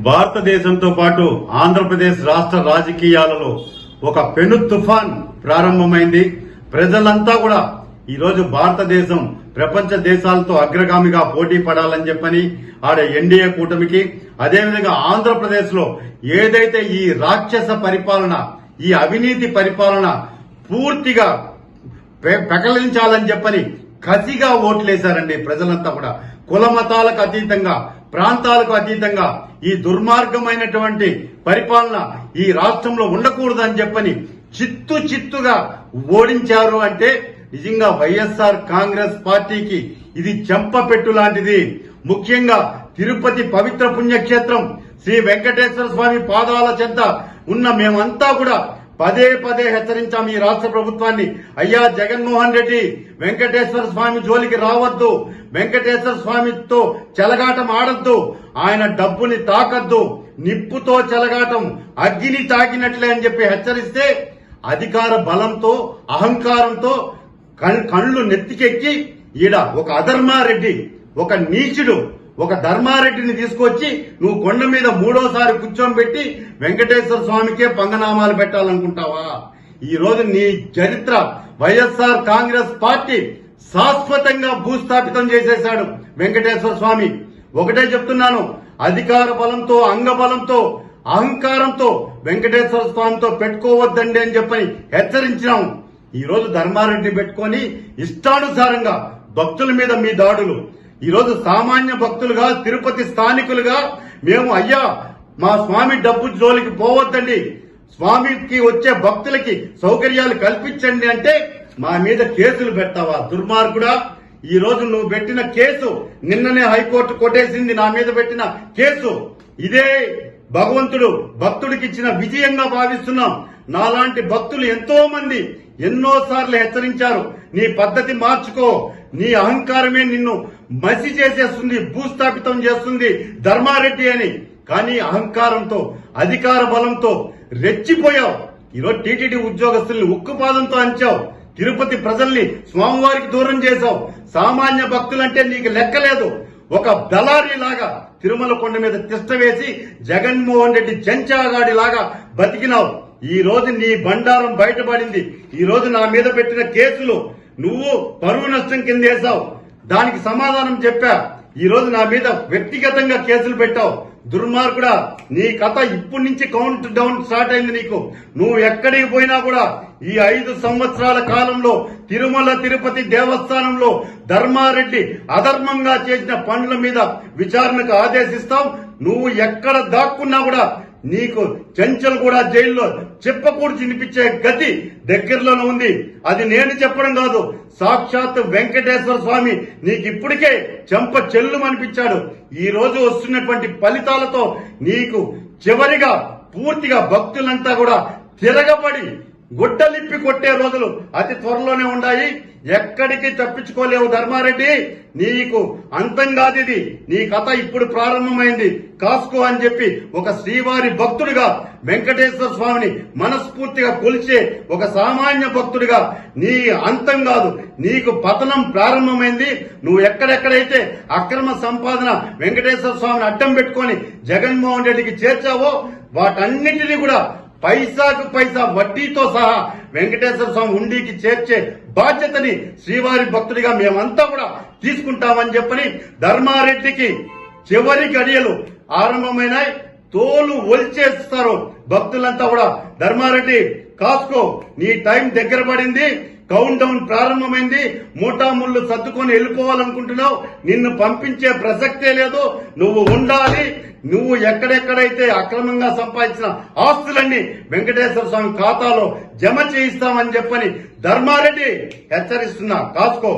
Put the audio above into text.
భారతదేశంతో పాటు ఆంధ్రప్రదేశ్ రాష్ట్ర రాజకీయాలలో ఒక పెను తుఫాన్ ప్రారంభమైంది. ప్రజలంతా కూడా ఈరోజు భారతదేశం ప్రపంచ దేశాలతో అగ్రగామిగా పోటీ పడాలని చెప్పని ఆడ ఎన్డీఏ కూటమికి, అదేవిధంగా ఆంధ్రప్రదేశ్ లో ఏదైతే ఈ రాక్షస పరిపాలన, ఈ అవినీతి పరిపాలన పూర్తిగా పెకలించాలని చెప్పని కసిగా ఓట్లేశారండి. ప్రజలంతా కూడా కుల మతాలకు అతీతంగా, ప్రాంతాలకు అతీతంగా ఈ దుర్మార్గమైనటువంటి పరిపాలన ఈ రాష్ట్రంలో ఉండకూడదని చెప్పని చిత్తుగా ఓడించారు. అంటే నిజంగా వైఎస్ఆర్ కాంగ్రెస్ పార్టీకి ఇది చెంపపెట్టు లాంటిది. ముఖ్యంగా తిరుపతి పవిత్ర పుణ్యక్షేత్రం శ్రీ వెంకటేశ్వర స్వామి పాదాల చెంత ఉన్న మేమంతా కూడా పదే హెచ్చరించాం ఈ రాష్ట్ర ప్రభుత్వాన్ని. అయ్యా జగన్మోహన్ రెడ్డి, వెంకటేశ్వర స్వామి జోలికి రావద్దు, వెంకటేశ్వర స్వామితో చెలగాటం ఆడద్దు, ఆయన డబ్బుని తాకద్దు, నిప్పుతో చెలగాటం అగ్గిని తాకినట్లే అని చెప్పి హెచ్చరిస్తే అధికార బలంతో, అహంకారంతో కళ్ళు నెత్తికెక్కి ఈడ ఒక అధర్మారెడ్డి, ఒక నీచుడు, ఒక ధర్మారెడ్డిని తీసుకొచ్చి నువ్వు కొండ మీద మూడోసారి కూర్చోబెట్టి వెంకటేశ్వర స్వామికే పంగనామాలు పెట్టాలనుకుంటావా? ఈ రోజు నీ చరిత్ర వైఎస్ఆర్ కాంగ్రెస్ పార్టీ శాశ్వతంగా భూస్థాపితం చేసేశాడు వెంకటేశ్వర స్వామి. ఒకటే చెప్తున్నాను, అధికార బలంతో, అంగబలంతో, అహంకారంతో వెంకటేశ్వర స్వామితో పెట్టుకోవద్దండి అని చెప్పని హెచ్చరించినాం. ఈ రోజు ధర్మారెడ్డి పెట్టుకొని ఇష్టానుసారంగా భక్తుల మీద మీ దాడులు. ఈ రోజు సామాన్య భక్తులుగా, తిరుపతి స్థానికులుగా మేము అయ్యా మా స్వామి డబ్బు జోలికి పోవద్దండి, స్వామికి వచ్చే భక్తులకి సౌకర్యాలు కల్పించండి అంటే మా మీద కేసులు పెడతావా దుర్మార్గుడా? ఈ రోజు నువ్వు పెట్టిన కేసు నిన్ననే హైకోర్టు కొట్టేసింది. నా మీద పెట్టిన కేసు ఇదే భగవంతుడు భక్తుడికి ఇచ్చిన విజయంగా భావిస్తున్నాం. నాలాంటి భక్తులు ఎంతో మంది ఎన్నోసార్లు హెచ్చరించారు, నీ పద్ధతి మార్చుకో, నీ అహంకారమే నిన్ను మసి చేసేస్తుంది, భూస్థాపితం చేస్తుంది ధర్మారెడ్డి అని. కానీ అహంకారంతో, అధికార బలంతో రెచ్చిపోయావు. ఈరోజు టీటీడీ ఉద్యోగస్తుల్ని ఉక్కుపాదంతో అంచావు, తిరుపతి ప్రజల్ని స్వామివారికి దూరం చేశావు. సామాన్య భక్తులంటే నీకు లెక్కలేదు. ఒక దళారీ లాగా తిరుమల కొండ మీద తిష్ట వేసి జగన్మోహన్ రెడ్డి చెంచాగాడి లాగా బతికినావు. ఈ రోజు నీ బండారం బయటపడింది. ఈ రోజు నా మీద పెట్టిన కేసులు నువ్వు పరువు నష్టం కింద వేశావు, దానికి సమాధానం చెప్పా. ఈ రోజు నా మీద వ్యక్తిగతంగా కేసులు పెట్టావు. దుర్మార్గుడా, నీ కథ ఇప్పటి నుంచి కౌంట్ డౌన్ స్టార్ట్ అయింది నీకు. నువ్వు ఎక్కడికి పోయినా కూడా ఈ 5 సంవత్సరాల కాలంలో తిరుమల తిరుపతి దేవస్థానంలో ధర్మారెడ్డి అధర్మంగా చేసిన పనుల మీద విచారణకు ఆదేశిస్తావు. నువ్వు ఎక్కడ దాక్కున్నా కూడా నీకు చెంచల్ కూడా జైల్లో చెప్పకూడదు వినిపించే గతి దగ్గరలోనే ఉంది. అది నేను చెప్పడం కాదు, సాక్షాత్ వెంకటేశ్వర స్వామి నీకు ఇప్పటికే చెంప చెల్లుమనిపించాడు. ఈ రోజు వస్తున్నటువంటి ఫలితాలతో నీకు చివరిగా పూర్తిగా భక్తులంతా కూడా తిరగబడి గుడ్డలిప్పి కొట్టే రోజులు అతి త్వరలోనే ఉన్నాయి. ఎక్కడికి తప్పించుకోలేవు ధర్మారెడ్డి, నీకు అంతం కాదు ఇది. నీ కథ ఇప్పుడు ప్రారంభమైంది, కాసుకో అని చెప్పి ఒక శ్రీవారి భక్తుడిగా, వెంకటేశ్వర స్వామిని మనస్ఫూర్తిగా కొలిచే ఒక సామాన్య భక్తుడిగా నీ అంతం కాదు, నీకు పతనం ప్రారంభమైంది. నువ్వు ఎక్కడెక్కడైతే అక్రమ సంపాదన వెంకటేశ్వర స్వామిని అడ్డం పెట్టుకొని జగన్మోహన్ రెడ్డికి చేర్చావో వాటన్నిటినీ కూడా పైసాకు పైసా వడ్డీతో సహా వెంకటేశ్వర స్వామి ఉండికి చేర్చే బాధ్యతని శ్రీవారి భక్తుడిగా మేమంతా కూడా తీసుకుంటామని చెప్పని ధర్మారెడ్డికి చివరి గడియలు ఆరంభమైనాయి. తోలు ఒలిచేస్తారు భక్తులంతా కూడా. ధర్మారెడ్డి కాసుకో, నీ టైం దగ్గర పడింది, కౌంట్ డౌన్ ప్రారంభమైంది. మూటాముళ్ళు సర్దుకొని వెళ్ళిపోవాలనుకుంటున్నావు, నిన్ను పంపించే ప్రసక్తే లేదు. నువ్వు ఉండాలి. నువ్వు ఎక్కడెక్కడైతే అక్రమంగా సంపాదించిన ఆస్తులన్నీ వెంకటేశ్వర స్వామి ఖాతాలో జమ చేయిస్తామని చెప్పని ధర్మారెడ్డి హెచ్చరిస్తున్నా, కాసుకో.